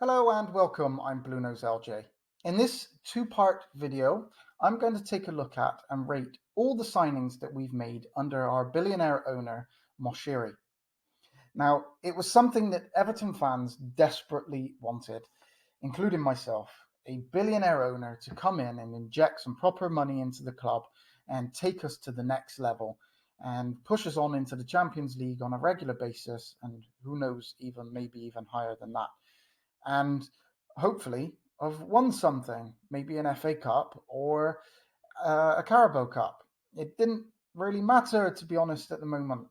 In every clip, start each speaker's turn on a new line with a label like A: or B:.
A: Hello and welcome, I'm BluenoseLJ. In this two-part video, I'm going to take a look at and rate all the signings that we've made under our billionaire owner, Moshiri. Now, it was something that Everton fans desperately wanted, including myself, a billionaire owner to come in and inject some proper money into the club and take us to the next level and push us on into the Champions League on a regular basis, and who knows, maybe even higher than that. And hopefully have won something, maybe an FA Cup or a Carabao Cup. It didn't really matter, to be honest, at the moment.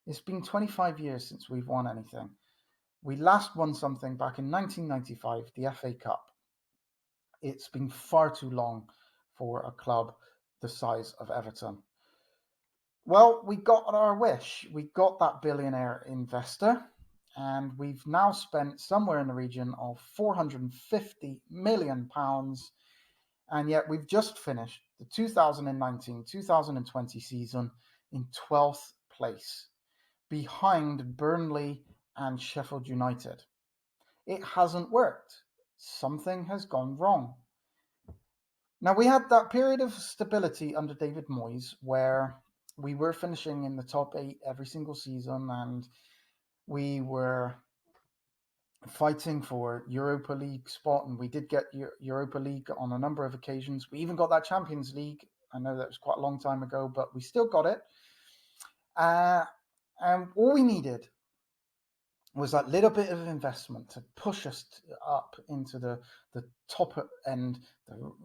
A: It's been 25 years since we've won anything. We last won something back in 1995, the FA Cup. It's been far too long for a club the size of Everton. Well, we got our wish. We got that billionaire investor, and we've now spent somewhere in the region of £450 million, and yet we've just finished the 2019-2020 season in 12th place, behind Burnley and Sheffield United. It hasn't worked. Something has gone wrong. Now, we had that period of stability under David Moyes where we were finishing in the top 8 every single season, and we were fighting for Europa League spot, and we did get Europa League on a number of occasions. We even got that Champions League. I know that was quite a long time ago, but we still got it. And all we needed was that little bit of investment to push us up into the top end,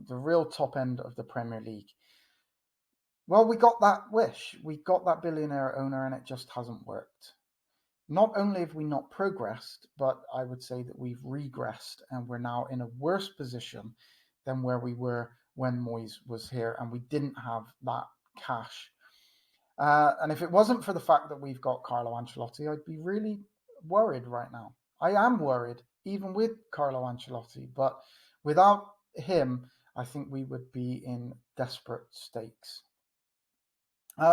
A: the real top end of the Premier League. Well, we got that wish. We got that billionaire owner, and it just hasn't worked. Not only have we not progressed, but I would say that we've regressed, and we're now in a worse position than where we were when Moyes was here, and we didn't have that cash. And if it wasn't for the fact that we've got Carlo Ancelotti, I'd be really worried right now. I am worried, even with Carlo Ancelotti, but without him, I think we would be in desperate stakes.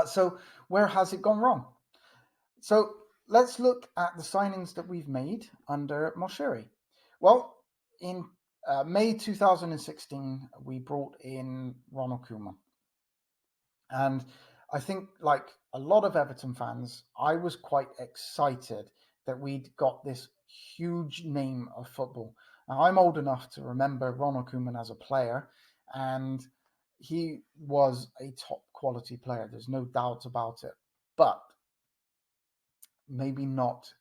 A: So where has it gone wrong? So let's look at the signings that we've made under Moshiri. Well, in May 2016, we brought in Ronald Koeman. And I think, like a lot of Everton fans, I was quite excited that we'd got this huge name of football. Now, I'm old enough to remember Ronald Koeman as a player, and he was a top quality player. There's no doubt about it. But maybe not.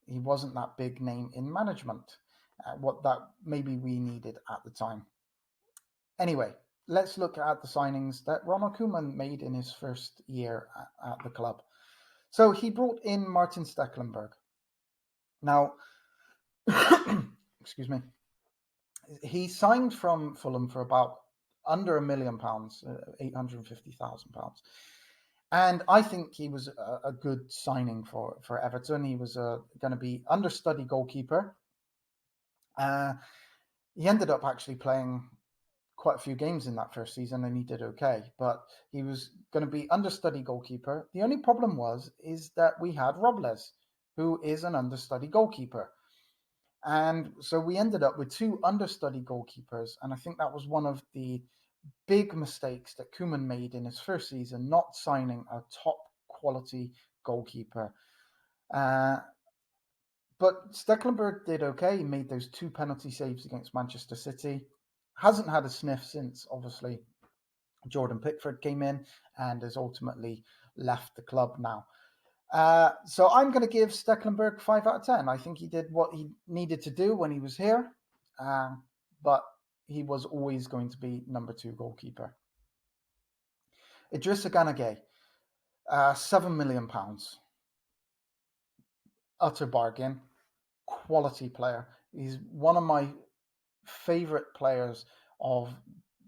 A: He wasn't that big name in management. What that maybe we needed at the time. Anyway, let's look at the signings that Ronald Koeman made in his first year at the club. So he brought in Martin Stekelenburg. Now, excuse me, he signed from Fulham for about under £1 million, £850,000. And I think he was a good signing for Everton. He was going to be understudy goalkeeper. He ended up actually playing quite a few games in that first season, and he did okay. But he was going to be understudy goalkeeper. The only problem is that we had Robles, who is an understudy goalkeeper. And so we ended up with 2 understudy goalkeepers, and I think that was one of the big mistakes that Koeman made in his first season, not signing a top quality goalkeeper. But Stekelenburg did okay. He made those 2 penalty saves against Manchester City. Hasn't had a sniff since, obviously, Jordan Pickford came in and has ultimately left the club now. So I'm going to give Stekelenburg 5 out of 10. I think he did what he needed to do when he was here, but he was always going to be number 2 goalkeeper. Idrissa Gana Gueye, £7 million. Utter bargain. Quality player. He's one of my favourite players of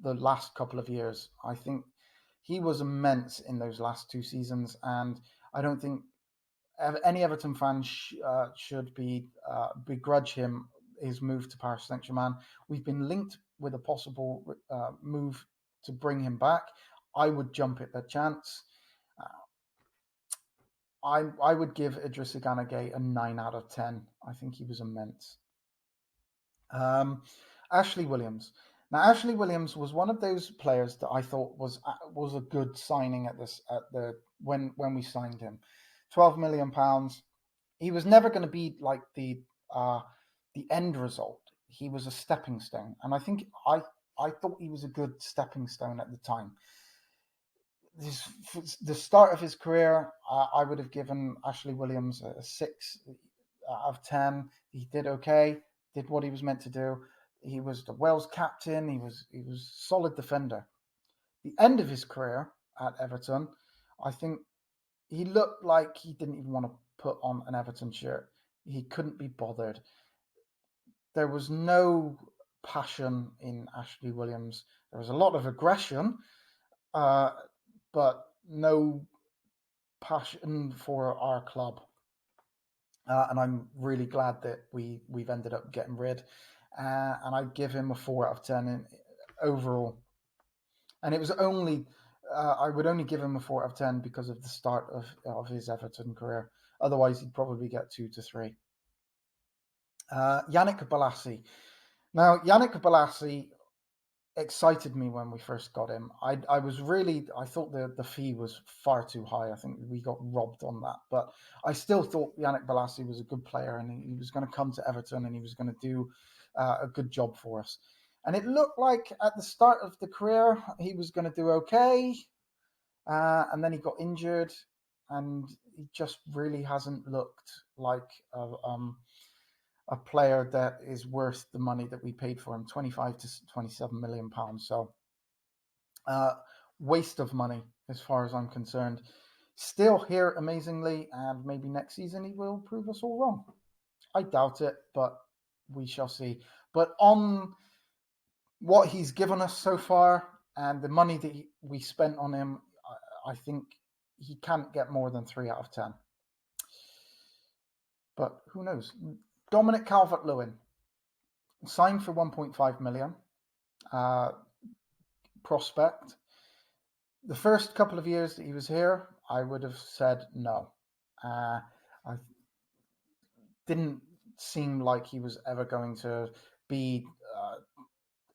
A: the last couple of years. I think he was immense in those last 2 seasons, and I don't think any Everton fan should begrudge him his move to Paris Saint-Germain. We've been linked with a possible move to bring him back. I would jump at the chance. I would give Idrissa Gana Gueye a 9 out of 10. I think he was immense. Ashley Williams. Now, Ashley Williams was one of those players that I thought was a good signing when we signed him. £12 million. He was never going to be like the end result. He was a stepping stone, and I think I thought he was a good stepping stone at the time. The start of his career, I would have given Ashley Williams a 6 out of 10. He did okay, did what he was meant to do. He was the Wales captain. He was a solid defender. The end of his career at Everton, I think he looked like he didn't even want to put on an Everton shirt. He couldn't be bothered. There was no passion in Ashley Williams. There was a lot of aggression, but no passion for our club. And I'm really glad that we've ended up getting rid. And I give him a 4 out of 10 overall. And it was only I would only give him a 4 out of 10 because of the start of his Everton career. Otherwise, he'd probably get 2 to 3. Yannick Bolasie. Now, Yannick Bolasie excited me when we first got him. I thought the fee was far too high. I think we got robbed on that. But I still thought Yannick Bolasie was a good player, and he was going to come to Everton and he was going to do a good job for us. And it looked like at the start of the career he was going to do okay, and then he got injured, and he just really hasn't looked like a player that is worth the money that we paid for him, 25 to 27 million pounds. So waste of money as far as I'm concerned. Still here amazingly, and maybe next season he will prove us all wrong. I doubt it, but we shall see. But on what he's given us so far and the money that we spent on him, I think he can't get more than 3 out of 10. But who knows? Dominic Calvert-Lewin, signed for 1.5 million. Prospect. The first couple of years that he was here, I would have said no. I didn't seem like he was ever going to be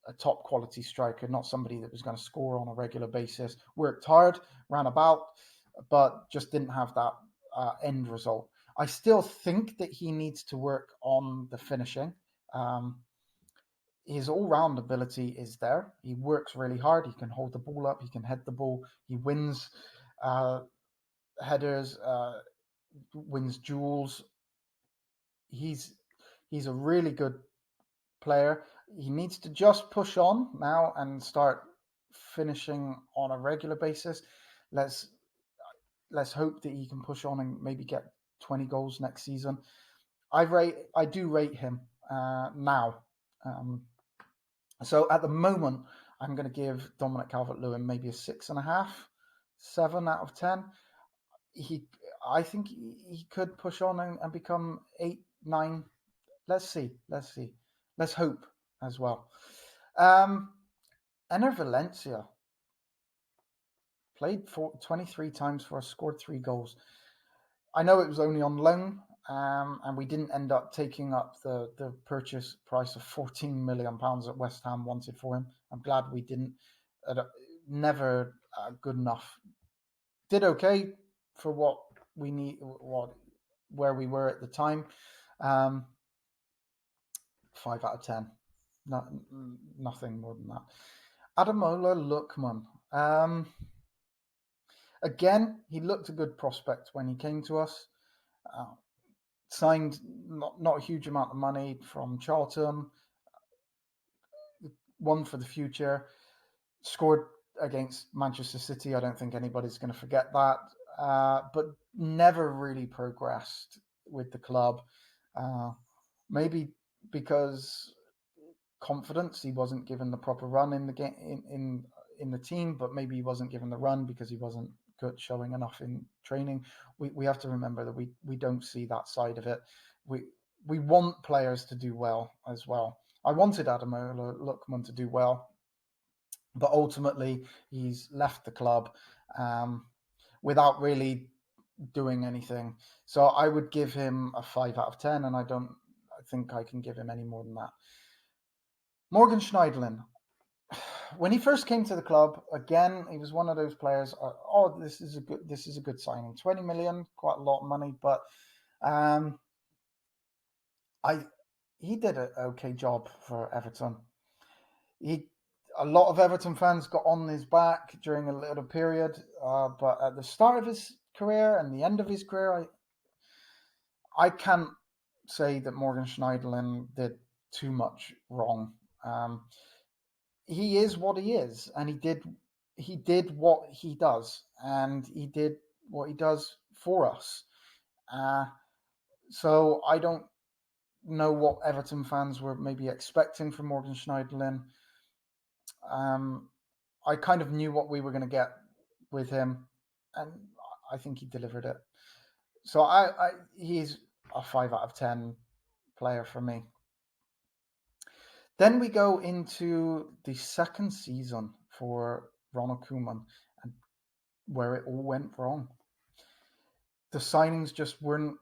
A: a top quality striker, not somebody that was going to score on a regular basis. Worked hard, ran about, but just didn't have that end result. I still think that he needs to work on the finishing. His all-round ability is there. He works really hard. He can hold the ball up. He can head the ball. He wins headers, wins duels. He's a really good player. He needs to just push on now and start finishing on a regular basis. Let's hope that he can push on and maybe get 20 goals next season. I do rate him now. So at the moment, I'm going to give Dominic Calvert-Lewin maybe a 6.5, 7 out of 10. I think he could push on and become 8, 9. Let's see. Let's hope as well. Enner Valencia played 23 times for us, scored 3 goals. I know it was only on loan, and we didn't end up taking up the purchase price of £14 million that West Ham wanted for him. I'm glad we didn't. Never good enough. Did okay for what we need, where we were at the time. 5 out of 10. Nothing more than that. Ademola Lookman. Again, he looked a good prospect when he came to us. Signed not a huge amount of money from Charlton. One for the future. Scored against Manchester City. I don't think anybody's going to forget that. But never really progressed with the club. Maybe because confidence, he wasn't given the proper run in the game in the team, but maybe he wasn't given the run because he wasn't good, showing enough in training. We have to remember that we don't see that side of it. We want players to do well as well. I wanted Ademola Lookman to do well, but ultimately he's left the club without really doing anything. So I would give him a 5 out of 10, and I think I can give him any more than that. Morgan Schneiderlin. When he first came to the club, again, he was one of those players. This is a good signing. 20 million, quite a lot of money, but he did an okay job for Everton. A lot of Everton fans got on his back during a little period, but at the start of his career and the end of his career, I can't say that Morgan Schneiderlin did too much wrong. He is what he is, and he did what he does, and he did what he does for us. So I don't know what Everton fans were maybe expecting from Morgan Schneiderlin. I kind of knew what we were going to get with him, and I think he delivered it. So he's a 5 out of 10 player for me. Then we go into the second season for Ronald Koeman, and where it all went wrong. The signings just weren't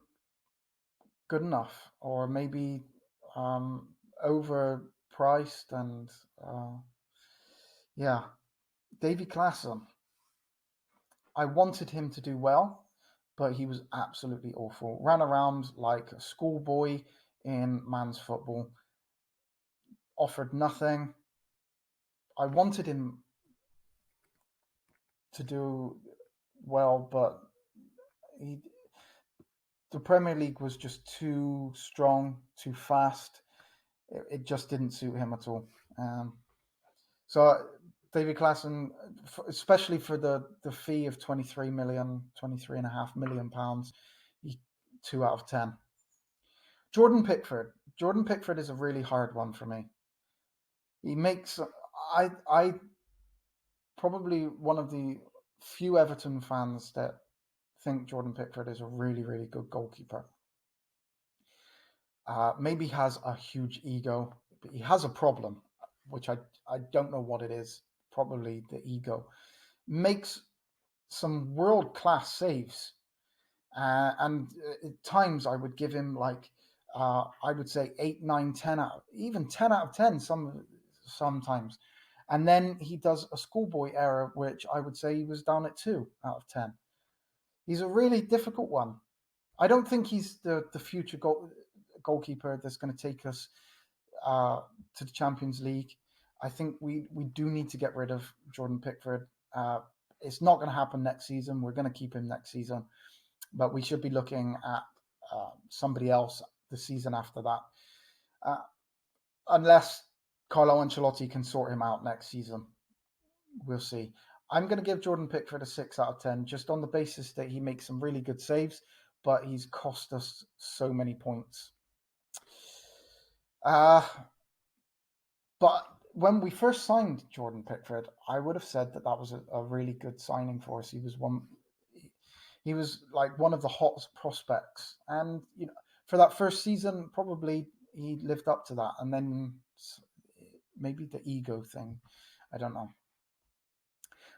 A: good enough, or maybe overpriced, and Davy Klaassen. I wanted him to do well, but he was absolutely awful. Ran around like a schoolboy in man's football. Offered nothing. I wanted him to do well, but the Premier League was just too strong, too fast. It just didn't suit him at all. So David Klaassen, especially for the fee of 23.5 million pounds, 2 out of 10. Jordan Pickford. Jordan Pickford is a really hard one for me. He makes I probably one of the few Everton fans that think Jordan Pickford is a really, really good goalkeeper. Maybe has a huge ego, but he has a problem, which I don't know what it is. Probably the ego. Makes some world-class saves. And at times I would give him I would say 8, 9, 10 out, even 10 out of 10 sometimes. And then he does a schoolboy error, which I would say he was down at 2 out of 10. He's a really difficult one. I don't think he's the future goalkeeper that's going to take us to the Champions League. I think we do need to get rid of Jordan Pickford. It's not going to happen next season. We're going to keep him next season. But we should be looking at somebody else the season after that. Unless Carlo Ancelotti can sort him out next season. We'll see. I'm going to give Jordan Pickford a 6 out of 10, just on the basis that he makes some really good saves, but he's cost us so many points. But when we first signed Jordan Pickford, I would have said that was a really good signing for us. He was like one of the hottest prospects, and for that first season, probably he lived up to that. And then maybe the ego thing, I don't know.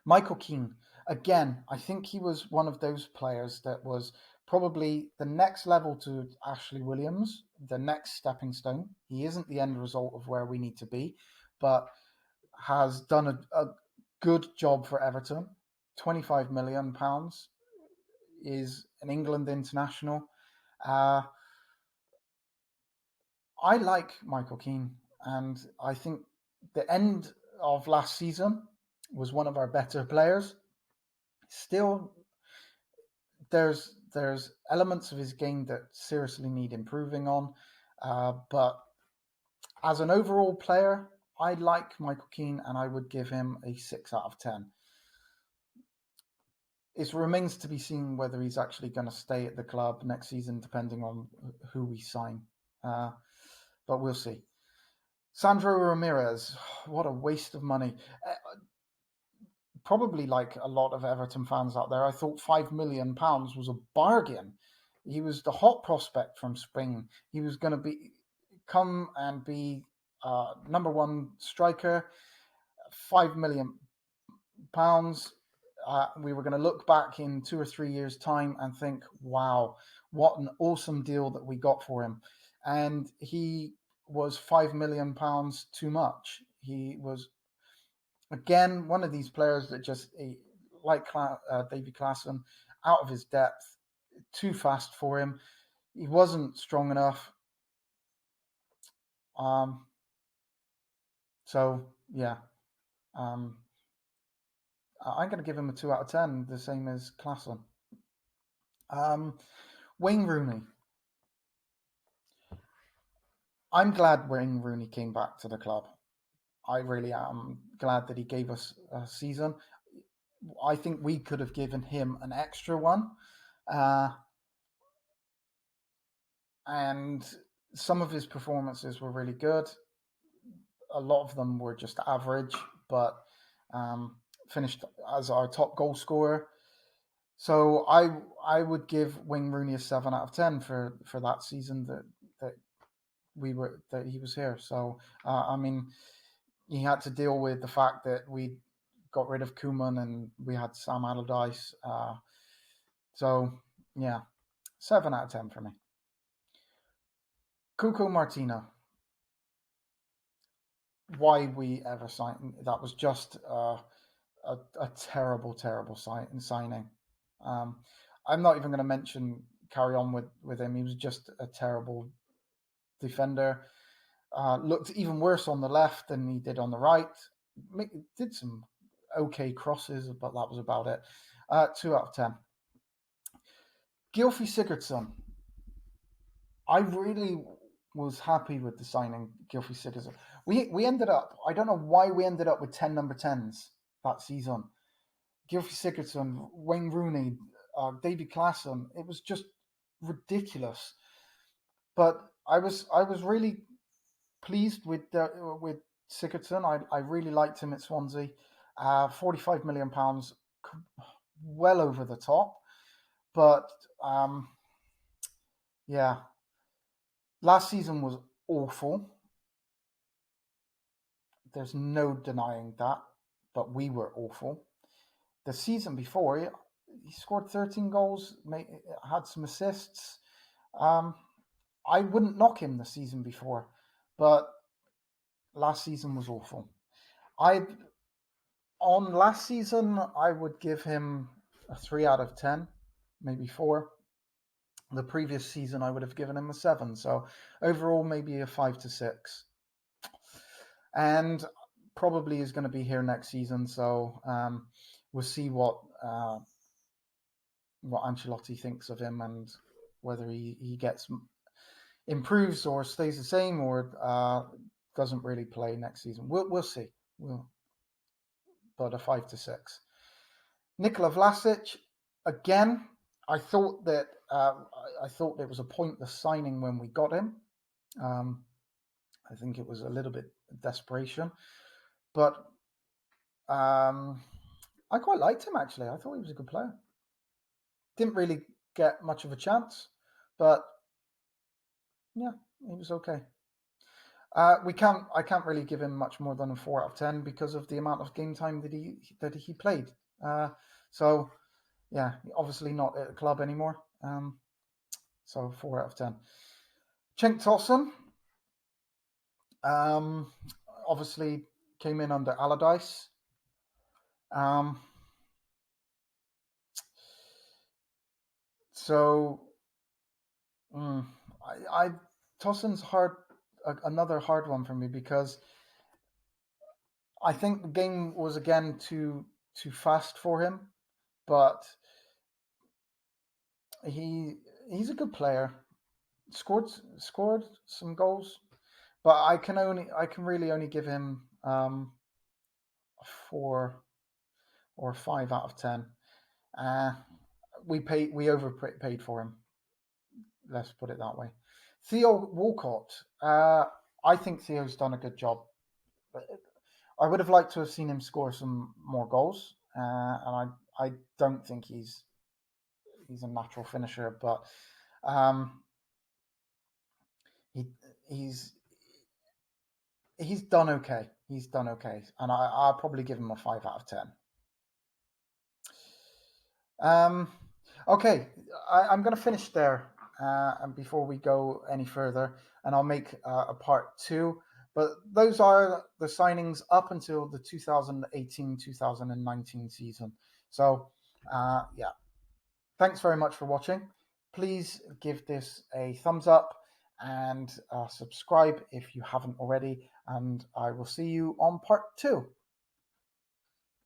A: Michael Keane, again, I think he was one of those players that was probably the next level to Ashley Williams, the next stepping stone. He isn't the end result of where we need to be, but has done a good job for Everton. £25 million is an England international. I like Michael Keane, and I think the end of last season was one of our better players. Still, there's elements of his game that seriously need improving on, but as an overall player, I like Michael Keane, and I would give him a 6 out of 10. It remains to be seen whether he's actually going to stay at the club next season, depending on who we sign. But we'll see. Sandro Ramirez, what a waste of money. Probably like a lot of Everton fans out there, I thought £5 million was a bargain. He was the hot prospect from Spain. He was going to come and be number one striker. £5 million. we were going to look back in 2 or 3 years' time and think, wow, what an awesome deal that we got for him. And he was £5 million too much. He was, again, one of these players that just, like David Klaassen, out of his depth, too fast for him. He wasn't strong enough. So, yeah. I'm going to give him a 2 out of 10, the same as Klaassen. Wayne Rooney. I'm glad Wayne Rooney came back to the club. I really am glad that he gave us a season. I think we could have given him an extra one. And some of his performances were really good. A lot of them were just average, but finished as our top goal scorer. So I would give Wayne Rooney a 7 out of 10 for that season that he was here. So I mean, he had to deal with the fact that we got rid of Koeman and we had Sam Allardyce. So yeah, 7 out of 10 for me. Cuco Martina. Why we ever signed that was just a terrible signing. I'm not even going to carry on with him. He was just a terrible defender. Looked even worse on the left than he did on the right. Did some okay crosses, but that was about it. 2 out of 10. Gylfi Sigurdsson. I really was happy with the signing, Gylfi Sigurdsson. We ended up, I don't know why we ended up with 10 number 10s that season. Gylfi Sigurdsson, Wayne Rooney, David Klaassen. It was just ridiculous. But I was really pleased with Sigurdsson. I really liked him at Swansea. £45 million, well over the top. But yeah, last season was awful. There's no denying that. But we were awful. The season before, he scored 13 goals, had some assists. I wouldn't knock him the season before, but last season was awful. On last season, I would give him a 3 out of 10, maybe 4. The previous season, I would have given him a 7. So overall, maybe a 5 to 6. And probably is going to be here next season. So we'll see what Ancelotti thinks of him and whether he improves or stays the same or doesn't really play next season. We'll see. But a 5 to 6. Nikola Vlasic, again, I thought that it was a pointless signing when we got him. I think it was a little bit desperation, but I quite liked him actually. I thought he was a good player. Didn't really get much of a chance, but yeah, he was okay. I can't really give him much more than a 4 out of 10 because of the amount of game time that he played. So yeah, obviously not at a club anymore. So 4 out of 10. Cenk Tosun, obviously came in under Allardyce. So Tosun's another hard one for me because I think the game was again too fast for him, but he's a good player. Scored some goals, but I can really only give him 4 or 5 out of 10. We overpaid for him. Let's put it that way. Theo Walcott. I think Theo's done a good job. I would have liked to have seen him score some more goals, and I don't think he's a natural finisher, but he's done okay. He's done okay, and I'll probably give him a 5 out of 10. Okay, I'm going to finish there, and before we go any further, and I'll make a part two. But those are the signings up until the 2018-2019 season. So, yeah, thanks very much for watching. Please give this a thumbs up and subscribe if you haven't already. And I will see you on part two.